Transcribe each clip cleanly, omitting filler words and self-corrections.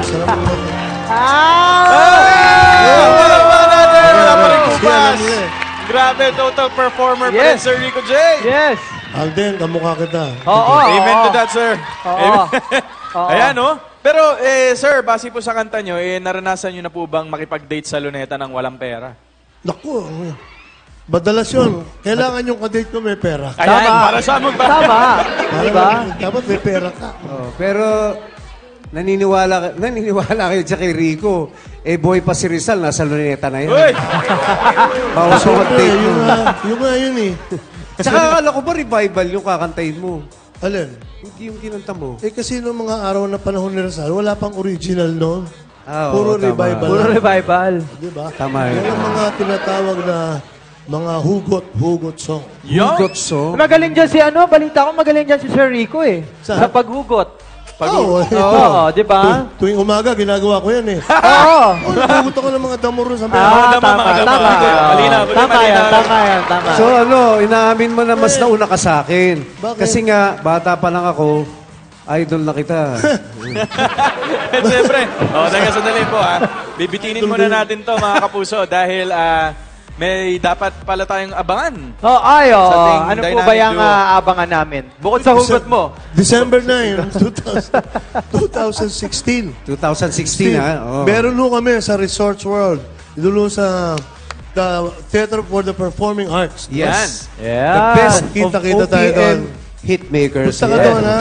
Salamat po. Wala pa rin kumpas. Grabe, total performer pa rin, Sir Rico J. Yes. Alden, kamukha kita. Oo. Amen to that, sir. Oo. Ayan, no? Pero, sir, base po sa kanta nyo, naranasan nyo na po bang makipag-date sa luneta ng walang pera? Naku, madalas yun. Kailangan yung kadate ko may pera. Ayan, para sa among ba? Tama. Diba? Dapat may pera ka. Pero, naniniwala kayo dyan kay Rico. Boy pa si Rizal, nasa luneta na yan. Uy! Bawas mo mag-date mo. Yung nga yun eh. Tsaka akala ko ba revival yung kakantayin mo? Alin? Hindi yung kinanta mo. Kasi noong mga araw na panahon ni Rizal, wala pang original noon. tama. Puro revival. Puro revival. Diba? Tama yun. Yan ang mga tinatawag na mga hugot song. Hugot song. Magaling dyan si balita ko magaling dyan si Sir Rico eh. Saan? Sa paghugot. Oo, di ba? Tuwing umaga, ginagawa ko yan eh. Oo. Nagugot ako ng mga damo ron sa mga Tama yan. So inaamin mo na mas nauna ka sa akin. Bakit? Kasi nga, bata pa lang ako, idol na kita. Siyempre. Teka, sandali po, bibitinin muna natin to, mga kapuso, dahil may dapat pala tayong abangan. Ano po ba yung abangan namin? Bukod sa hugot mo. December 9, 2016. 2016, ha? Oo. Meron ho kami sa Resorts World. Doon sa the Theater for the Performing Arts. Yes. Yeah. The best Kita-kita of tayo doon. OPM hitmakers. Punta ka doon, ha?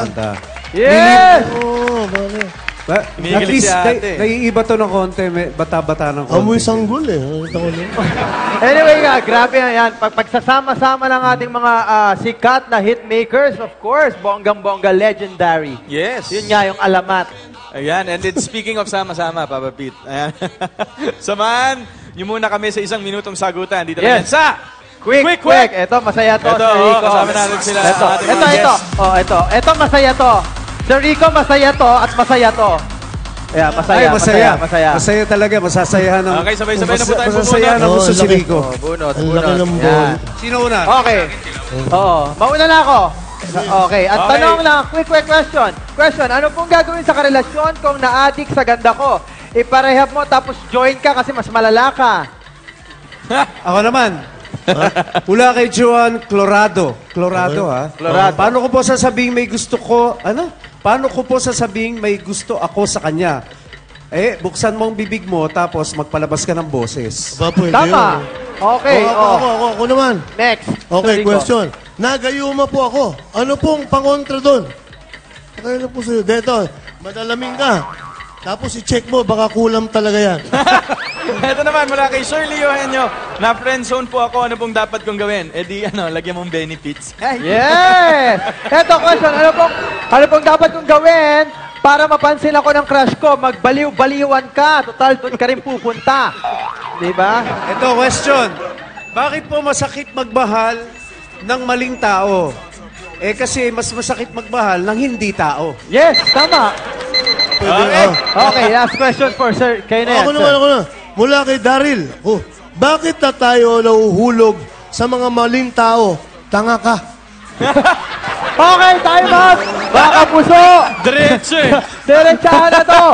Yes! Oo, bakit? At Umigilig least, si ate. naiiba to ng konti. Bata-bata ng konti. Amoy sanggol eh. Nakita ko lang. Anyway grabe yan. Pagsasama-sama ng ating mga sikat na hitmakers, of course, bonggang-bongga legendary. Yes. Yun nga yung alamat. Ayan, and then speaking of sama-sama, Papa Pete. Ayan. Samahan nyo muna kami sa isang minutong sagutan. Dito lang yan Yes. sa Quick. Ito, masaya to, Ito, Sir Rico. kasama natin sila. Ito. Ito, masaya to. Sir Rico, masaya to at masaya to. Yeah, masaya. Masaya talaga. Masasayahan ng... Okay, sabay-sabay na po tayo Masasayahan ng gusto si laki. Rico. Bunot. Ang laki ng ball. Yan. Sino una? Okay. Mauna na ako. Okay, at Okay. tanong lang, quick question. Ano pong gagawin sa karelasyon kung na-addict sa ganda ko? Iparehab mo tapos join ka kasi mas malala ka. Ako naman. Hula kay Joan Clorado. Clorado. Paano ko po sasabing may gusto ko... Paano ko po sasabing may gusto ako sa kanya? Buksan mo ang bibig mo tapos magpalabas ka ng boses. Pwede Tama. yun. Okay, Ako naman. Next. Okay, Sir Rico. question. Nagayuma po ako. Ano pong pangontra doon? Okay na po sa'yo. Dito, madalaming ka. Tapos i-check mo, baka kulam talaga yan. Ito naman, mula kay Shirley Eugenio. Na friendzone po ako, ano pong dapat kong gawin? Lagyan mong benefits. Yes! Eto, question. Ano pong dapat kong gawin para mapansin ako ng crush ko? Magbaliw-baliwan ka. Total, doon ka rin pupunta. Diba? Ito, question. Bakit po masakit magmahal ng maling tao? Kasi mas masakit magmahal ng hindi tao. Yes, tama. Okay. Okay, last question for Sir. Kayo na yan, Ako sir. naman. Mula kay Daryl. Bakit na tayo nahuhulog sa mga maling tao? Tanga ka. Okay, time out! Baka puso! Diretso eh. Diretsahan na to!